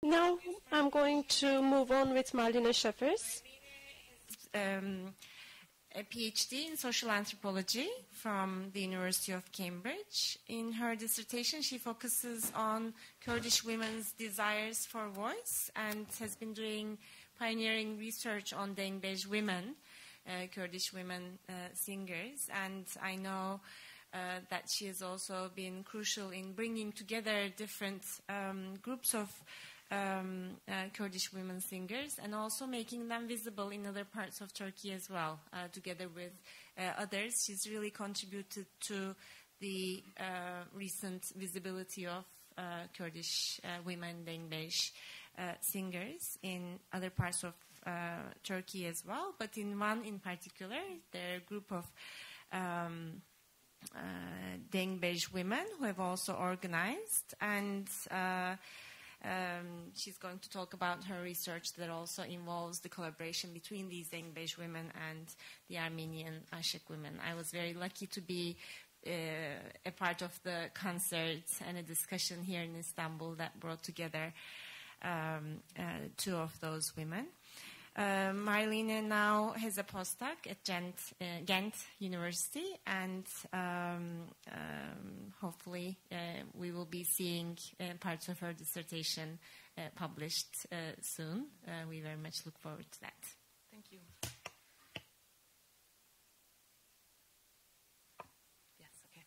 Now I'm going to move on with Marlene Schafers. A PhD in social anthropology from the University of Cambridge. In her dissertation, she focuses on Kurdish women's desires for voice and has been doing pioneering research on Dengbej women, Kurdish women singers. And I know that she has also been crucial in bringing together different groups of Kurdish women singers and also making them visible in other parts of Turkey as well, together with others. She's really contributed to the recent visibility of Kurdish women Dengbej singers in other parts of Turkey as well, but in one in particular, they're a group of Dengbej women who have also organized, and she's going to talk about her research that also involves the collaboration between these Dengbej women and the Armenian Ashik women. I was very lucky to be a part of the concert and a discussion here in Istanbul that brought together two of those women. Marlene now has a postdoc at Ghent University, and hopefully we will be seeing parts of her dissertation published soon. We very much look forward to that. Thank you. Yes, okay.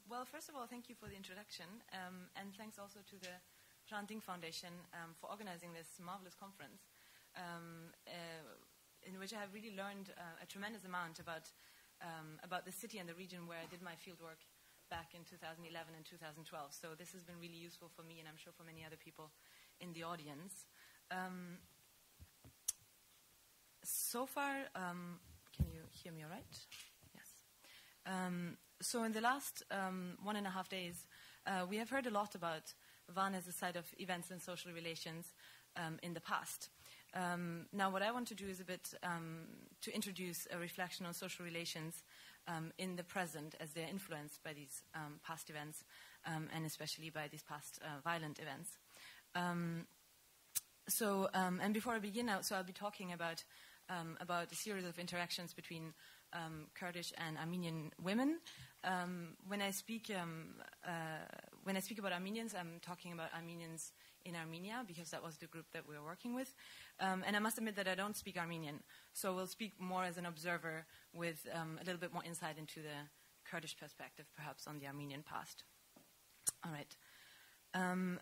Well, first of all, thank you for the introduction, and thanks also to the Hrant Dink Foundation for organizing this marvelous conference. In which I have really learned a tremendous amount about the city and the region where I did my fieldwork back in 2011 and 2012. So this has been really useful for me, and I'm sure for many other people in the audience. So far, can you hear me all right? Yes. So in the last 1.5 days, we have heard a lot about Van as a site of events and social relations in the past. Now, what I want to do is a bit to introduce a reflection on social relations in the present as they're influenced by these past events and especially by these past violent events. And before I begin, I'll be talking about a series of interactions between Kurdish and Armenian women. When I speak about Armenians, I'm talking about Armenians in Armenia, because that was the group that we were working with. And I must admit that I don't speak Armenian, so we'll speak more as an observer with a little bit more insight into the Kurdish perspective, perhaps, on the Armenian past. All right.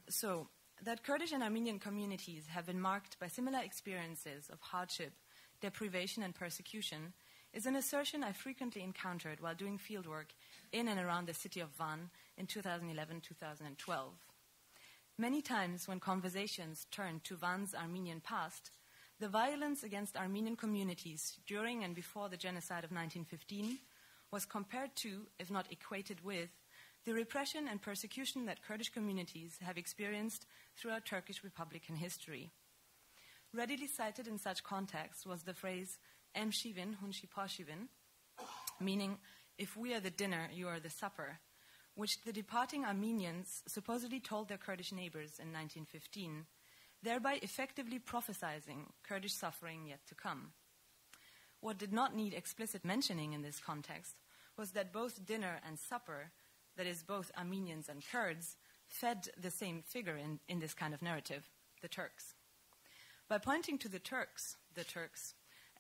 So that Kurdish and Armenian communities have been marked by similar experiences of hardship, deprivation, and persecution is an assertion I frequently encountered while doing fieldwork in and around the city of Van in 2011-2012. Many times when conversations turned to Van's Armenian past, the violence against Armenian communities during and before the genocide of 1915 was compared to, if not equated with, the repression and persecution that Kurdish communities have experienced throughout Turkish Republican history. Readily cited in such contexts was the phrase, "Em shivin, hun shi pa shivin," meaning, if we are the dinner, you are the supper, which the departing Armenians supposedly told their Kurdish neighbors in 1915, thereby effectively prophesizing Kurdish suffering yet to come. What did not need explicit mentioning in this context was that both dinner and supper, that is, both Armenians and Kurds, fed the same figure in this kind of narrative, the Turks. By pointing to the Turks,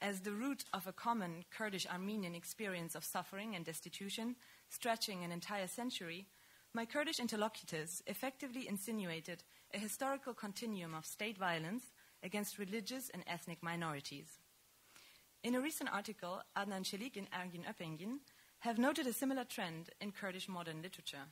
as the root of a common Kurdish-Armenian experience of suffering and destitution stretching an entire century, my Kurdish interlocutors effectively insinuated a historical continuum of state violence against religious and ethnic minorities. In a recent article, Adnan Çelik and Ergin Öpengin have noted a similar trend in Kurdish modern literature.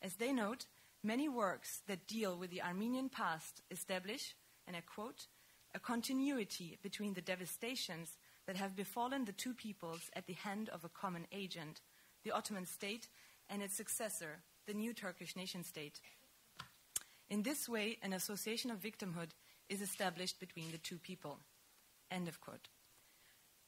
As they note, many works that deal with the Armenian past establish, and I quote, a continuity between the devastations that have befallen the two peoples at the hand of a common agent, the Ottoman state, and its successor, the new Turkish nation-state. In this way, an association of victimhood is established between the two people. End of quote.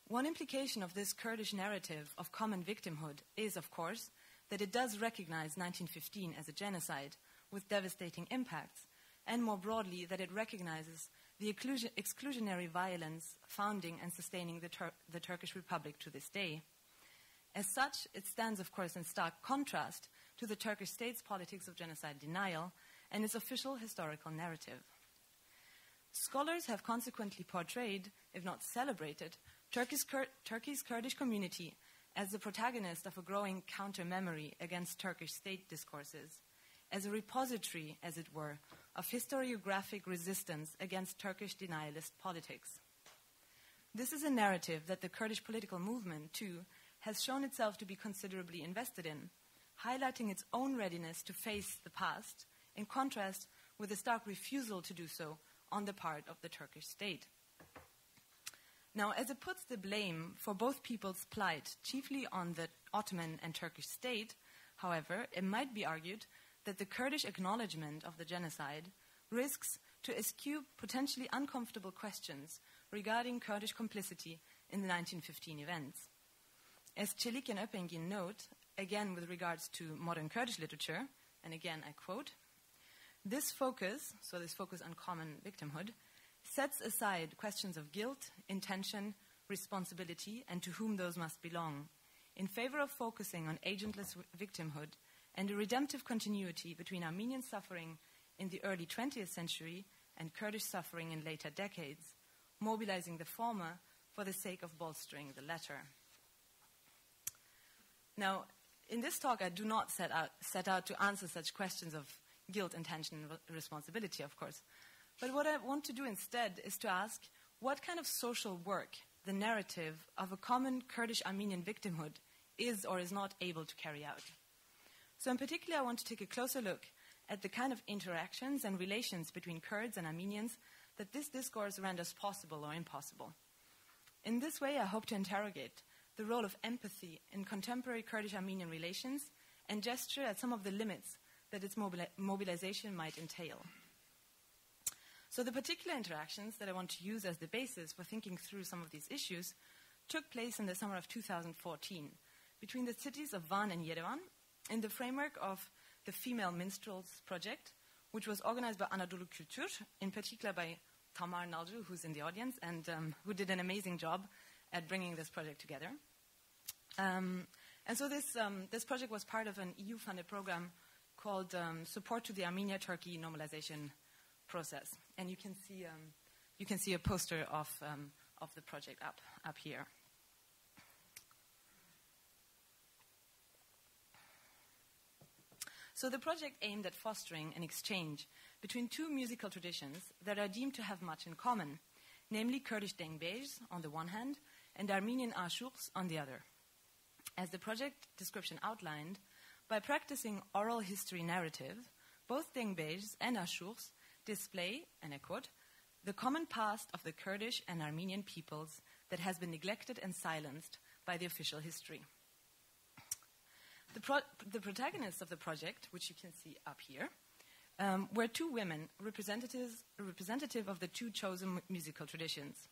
One implication of this Kurdish narrative of common victimhood is, of course, that it does recognize 1915 as a genocide with devastating impacts, and more broadly, that it recognizes the exclusionary violence founding and sustaining the Turkish Republic to this day. As such, it stands, of course, in stark contrast to the Turkish state's politics of genocide denial and its official historical narrative. Scholars have consequently portrayed, if not celebrated, Turkey's Kurdish community as the protagonist of a growing counter-memory against Turkish state discourses, as a repository, as it were, of historiographic resistance against Turkish denialist politics. This is a narrative that the Kurdish political movement, too, has shown itself to be considerably invested in, highlighting its own readiness to face the past, in contrast with a stark refusal to do so on the part of the Turkish state. Now, as it puts the blame for both people's plight chiefly on the Ottoman and Turkish state, however, it might be argued that the Kurdish acknowledgement of the genocide risks to eschew potentially uncomfortable questions regarding Kurdish complicity in the 1915 events. As Çelik and Öpengin note, again with regards to modern Kurdish literature, and again I quote, this focus on common victimhood, sets aside questions of guilt, intention, responsibility, and to whom those must belong, in favor of focusing on agentless victimhood and a redemptive continuity between Armenian suffering in the early 20th century and Kurdish suffering in later decades, mobilizing the former for the sake of bolstering the latter. Now, in this talk, I do not set out to answer such questions of guilt, intention, and responsibility, of course. But what I want to do instead is to ask what kind of social work the narrative of a common Kurdish-Armenian victimhood is or is not able to carry out. So in particular, I want to take a closer look at the kind of interactions and relations between Kurds and Armenians that this discourse renders possible or impossible. In this way, I hope to interrogate the role of empathy in contemporary Kurdish-Armenian relations and gesture at some of the limits that its mobilization might entail. So the particular interactions that I want to use as the basis for thinking through some of these issues took place in the summer of 2014 between the cities of Van and Yerevan in the framework of the Female Minstrels Project, which was organized by Anadolu Kültür, in particular by Tamar Nalcu, who's in the audience, and who did an amazing job at bringing this project together. And so this project was part of an EU-funded program called Support to the Armenia-Turkey Normalization Process. And you can see a poster of the project up here. So the project aimed at fostering an exchange between two musical traditions that are deemed to have much in common, namely Kurdish dengbej on the one hand and Armenian ashuks on the other. As the project description outlined, by practicing oral history narrative, both dengbejs and ashuks display, and I quote, the common past of the Kurdish and Armenian peoples that has been neglected and silenced by the official history. The protagonists of the project, which you can see up here, were two women representative of the two chosen musical traditions.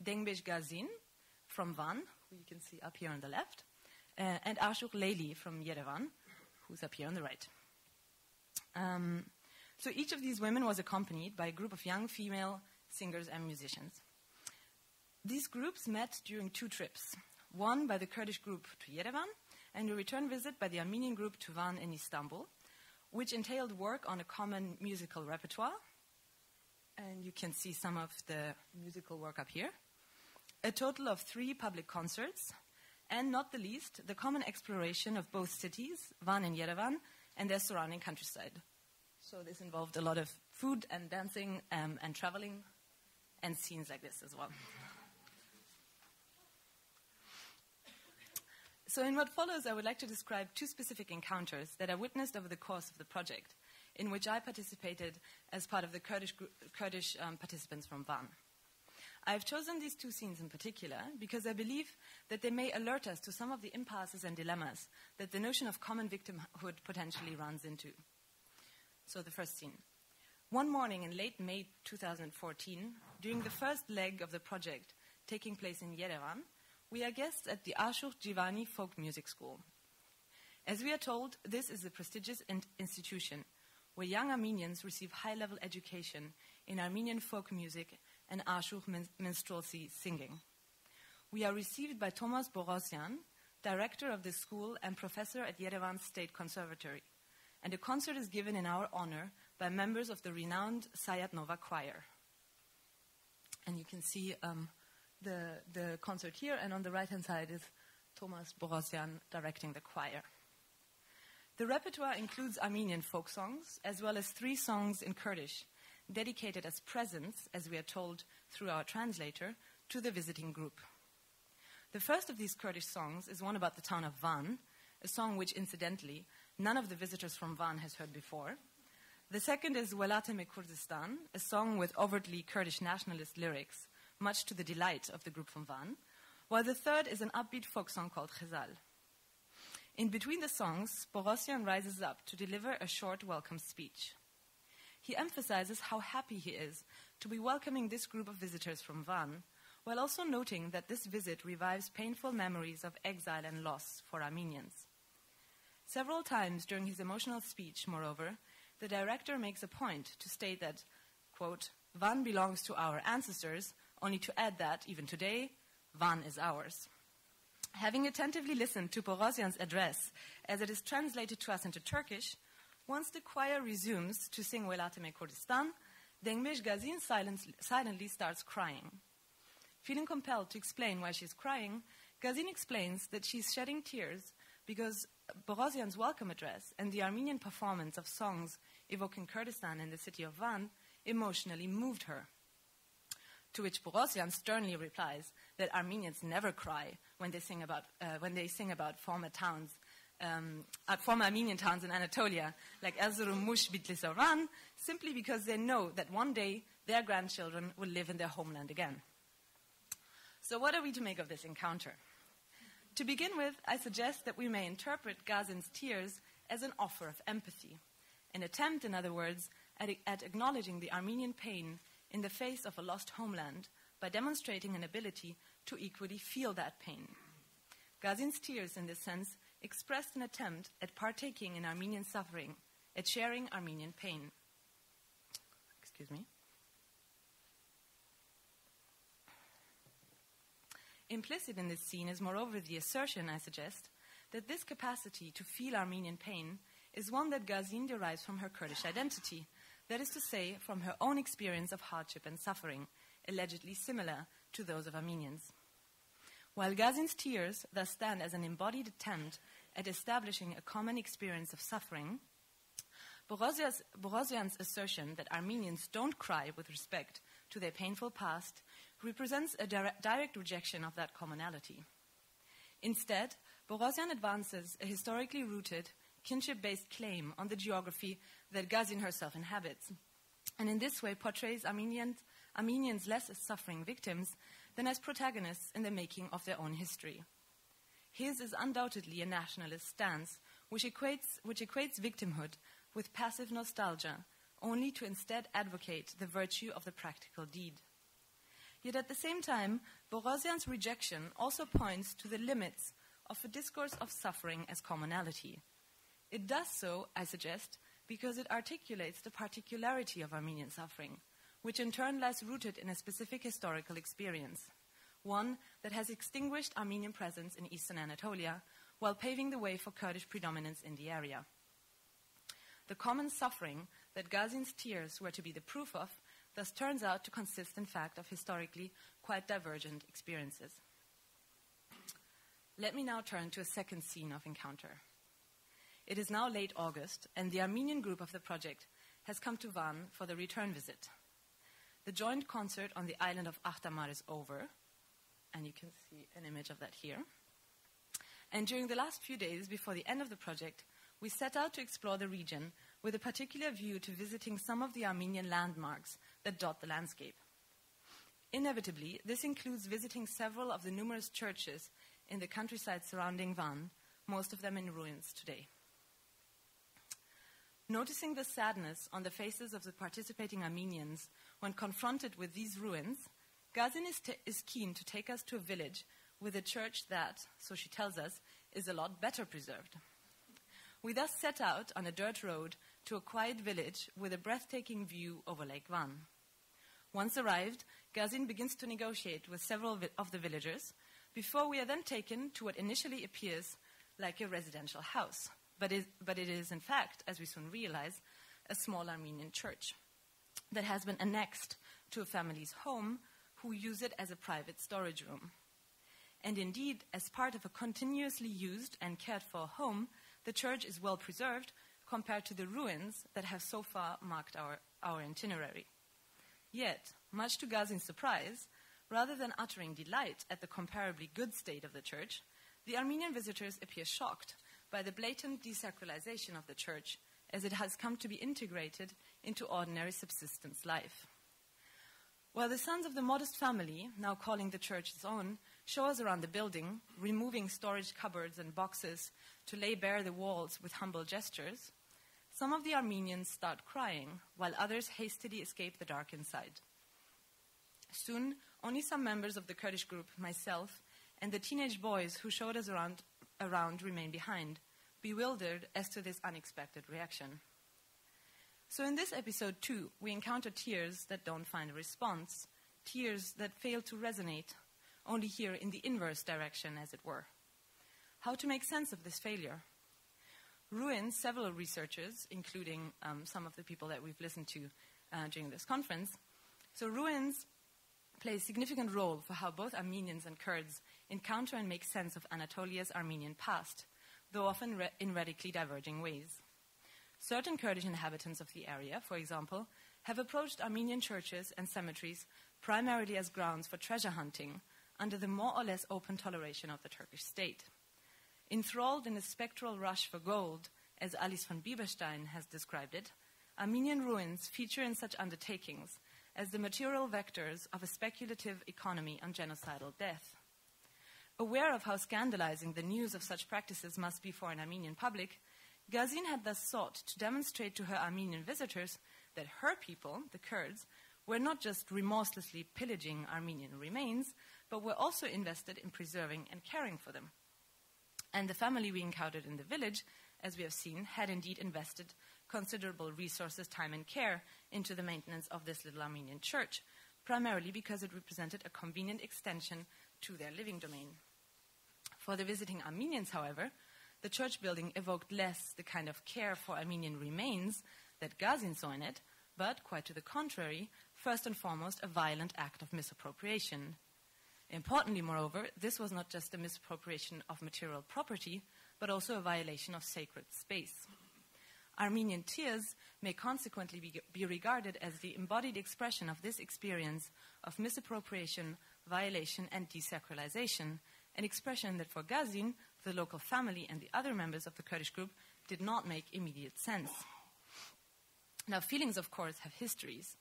Dengbej Gazin from Van, who you can see up here on the left, and Ashuk Leyli from Yerevan, who's up here on the right. So each of these women was accompanied by a group of young female singers and musicians. These groups met during two trips, one by the Kurdish group to Yerevan, and a return visit by the Armenian group to Van in Istanbul, which entailed work on a common musical repertoire. And you can see some of the musical work up here. A total of 3 public concerts, and not the least, the common exploration of both cities, Van and Yerevan, and their surrounding countryside. So this involved a lot of food and dancing and traveling and scenes like this as well. So in what follows, I would like to describe 2 specific encounters that I witnessed over the course of the project, in which I participated as part of the Kurdish participants from Van. I've chosen these 2 scenes in particular because I believe that they may alert us to some of the impasses and dilemmas that the notion of common victimhood potentially runs into. So the first scene. One morning in late May 2014, during the first leg of the project taking place in Yerevan, we are guests at the Ashuk Jivani Folk Music School. As we are told, this is a prestigious institution where young Armenians receive high-level education in Armenian folk music and Ashur minstrelsy singing. We are received by Thomas Borosyan, director of the school and professor at Yerevan State Conservatory, and a concert is given in our honor by members of the renowned Sayat Nova Choir. And you can see the concert here, and on the right-hand side is Thomas Borosyan directing the choir. The repertoire includes Armenian folk songs, as well as 3 songs in Kurdish, dedicated as presents, as we are told through our translator, to the visiting group. The first of these Kurdish songs is one about the town of Van, a song which, incidentally, none of the visitors from Van has heard before. The second is Welateme Kurdistan, a song with overtly Kurdish nationalist lyrics, much to the delight of the group from Van, while the third is an upbeat folk song called Khazal. In between the songs, Borosyan rises up to deliver a short welcome speech. He emphasizes how happy he is to be welcoming this group of visitors from Van, while also noting that this visit revives painful memories of exile and loss for Armenians. Several times during his emotional speech, moreover, the director makes a point to state that, quote, Van belongs to our ancestors, only to add that, even today, Van is ours. Having attentively listened to Borosyan's address as it is translated to us into Turkish, once the choir resumes to sing Welateme Kurdistan, Dengmesh Gazin silently starts crying. Feeling compelled to explain why she's crying, Gazin explains that she's shedding tears because Borosyan's welcome address and the Armenian performance of songs evoking Kurdistan and the city of Van emotionally moved her. To which Borosyan sternly replies that Armenians never cry when they sing about former Armenian towns in Anatolia, like Erzurum, Muş, Bitlis, or Van, simply because they know that one day their grandchildren will live in their homeland again. So what are we to make of this encounter? To begin with, I suggest that we may interpret Gazin's tears as an offer of empathy, an attempt, in other words, at acknowledging the Armenian pain in the face of a lost homeland by demonstrating an ability to equally feel that pain. Gazin's tears, in this sense, expressed an attempt at partaking in Armenian suffering, at sharing Armenian pain. Excuse me. Implicit in this scene is, moreover, the assertion, I suggest, that this capacity to feel Armenian pain is one that Gazin derives from her Kurdish identity, that is to say, from her own experience of hardship and suffering, allegedly similar to those of Armenians. While Gazin's tears thus stand as an embodied attempt at establishing a common experience of suffering, Borosyan's assertion that Armenians don't cry with respect to their painful past represents a direct rejection of that commonality. Instead, Borosyan advances a historically rooted, kinship-based claim on the geography that Gazin herself inhabits, and in this way portrays Armenians less as suffering victims than as protagonists in the making of their own history. His is undoubtedly a nationalist stance, which equates victimhood with passive nostalgia, only to instead advocate the virtue of the practical deed. Yet at the same time, Borosyan's rejection also points to the limits of a discourse of suffering as commonality. It does so, I suggest, because it articulates the particularity of Armenian suffering, which in turn lies rooted in a specific historical experience, one that has extinguished Armenian presence in eastern Anatolia while paving the way for Kurdish predominance in the area. The common suffering that Gazin's tears were to be the proof of thus turns out to consist, in fact, of historically quite divergent experiences. Let me now turn to a second scene of encounter. It is now late August, and the Armenian group of the project has come to Van for the return visit. The joint concert on the island of Ahtamar is over, and you can see an image of that here. And during the last few days before the end of the project, we set out to explore the region with a particular view to visiting some of the Armenian landmarks that dot the landscape. Inevitably, this includes visiting several of the numerous churches in the countryside surrounding Van, most of them in ruins today. Noticing the sadness on the faces of the participating Armenians when confronted with these ruins, Gazin is keen to take us to a village with a church that, so she tells us, is a lot better preserved. We thus set out on a dirt road to a quiet village with a breathtaking view over Lake Van. Once arrived, Gazin begins to negotiate with several of the villagers, before we are then taken to what initially appears like a residential house, but it is in fact, as we soon realize, a small Armenian church that has been annexed to a family's home who use it as a private storage room. And indeed, as part of a continuously used and cared for home, the church is well preserved compared to the ruins that have so far marked our itinerary. Yet, much to Gazin's surprise, rather than uttering delight at the comparably good state of the church, the Armenian visitors appear shocked by the blatant desacralization of the church as it has come to be integrated into ordinary subsistence life. While the sons of the modest family, now calling the church its own, show us around the building, removing storage cupboards and boxes to lay bare the walls with humble gestures, some of the Armenians start crying, while others hastily escape the dark inside. Soon, only some members of the Kurdish group, myself, and the teenage boys who showed us around remain behind, bewildered as to this unexpected reaction. So in this episode too, we encounter tears that don't find a response, tears that fail to resonate, only here in the inverse direction, as it were. How to make sense of this failure? Ruins, several researchers, including some of the people that we've listened to during this conference, so ruins play a significant role for how both Armenians and Kurds encounter and make sense of Anatolia's Armenian past, though often in radically diverging ways. Certain Kurdish inhabitants of the area, for example, have approached Armenian churches and cemeteries primarily as grounds for treasure hunting, under the more or less open toleration of the Turkish state. Enthralled in a spectral rush for gold, as Alice von Bieberstein has described it, Armenian ruins feature in such undertakings as the material vectors of a speculative economy on genocidal death. Aware of how scandalizing the news of such practices must be for an Armenian public, Gazin had thus sought to demonstrate to her Armenian visitors that her people, the Kurds, were not just remorselessly pillaging Armenian remains, but were also invested in preserving and caring for them. And the family we encountered in the village, as we have seen, had indeed invested considerable resources, time, and care into the maintenance of this little Armenian church, primarily because it represented a convenient extension to their living domain. For the visiting Armenians, however, the church building evoked less the kind of care for Armenian remains that Gazin saw in it, but, quite to the contrary, first and foremost, a violent act of misappropriation. Importantly, moreover, this was not just a misappropriation of material property, but also a violation of sacred space. Armenian tears may consequently be regarded as the embodied expression of this experience of misappropriation, violation, and desacralization, an expression that for Gazin, the local family, and the other members of the Kurdish group did not make immediate sense. Now, feelings, of course, have histories.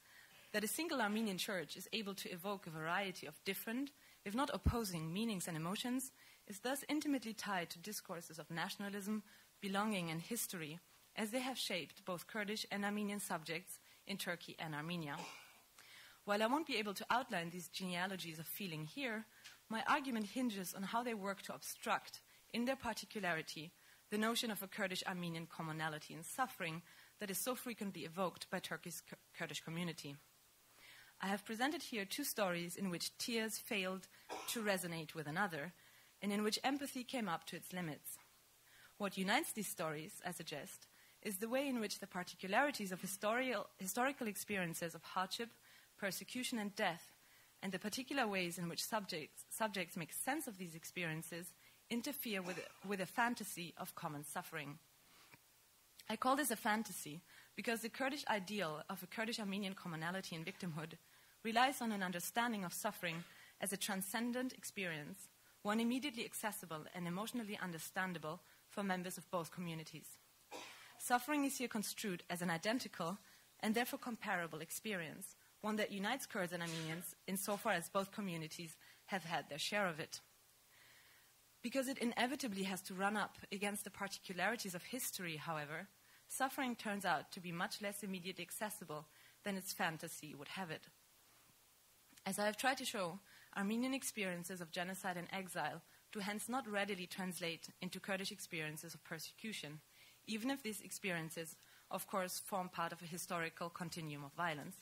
That a single Armenian church is able to evoke a variety of different, if not opposing, meanings and emotions is thus intimately tied to discourses of nationalism, belonging, and history, as they have shaped both Kurdish and Armenian subjects in Turkey and Armenia. While I won't be able to outline these genealogies of feeling here, my argument hinges on how they work to obstruct, in their particularity, the notion of a Kurdish-Armenian commonality in suffering that is so frequently evoked by Turkey's Kurdish community. I have presented here two stories in which tears failed to resonate with another, and in which empathy came up to its limits. What unites these stories, I suggest, is the way in which the particularities of historical experiences of hardship, persecution, and death, and the particular ways in which subjects make sense of these experiences, interfere with a fantasy of common suffering. I call this a fantasy because the Kurdish ideal of a Kurdish-Armenian commonality in victimhood relies on an understanding of suffering as a transcendent experience, one immediately accessible and emotionally understandable for members of both communities. Suffering is here construed as an identical and therefore comparable experience, one that unites Kurds and Armenians insofar as both communities have had their share of it. Because it inevitably has to run up against the particularities of history, however, suffering turns out to be much less immediately accessible than its fantasy would have it. As I have tried to show, Armenian experiences of genocide and exile do hence not readily translate into Kurdish experiences of persecution, even if these experiences of course, form part of a historical continuum of violence.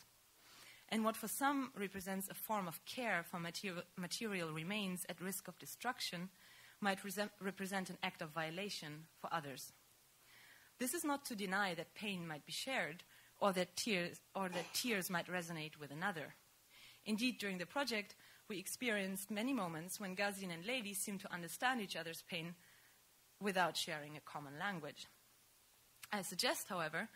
And what for some represents a form of care for material remains at risk of destruction might represent an act of violation for others. This is not to deny that pain might be shared or that tears might resonate with another. Indeed, during the project, we experienced many moments when Gazin and Leyli seemed to understand each other's pain without sharing a common language. I suggest, however,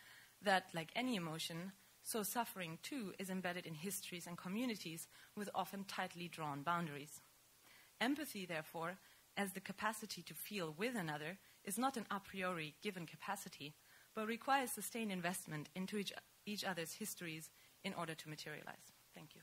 that, like any emotion, so suffering too is embedded in histories and communities with often tightly drawn boundaries. Empathy, therefore, as the capacity to feel with another, is not an a priori given capacity, but requires sustained investment into each other's histories in order to materialize. Thank you.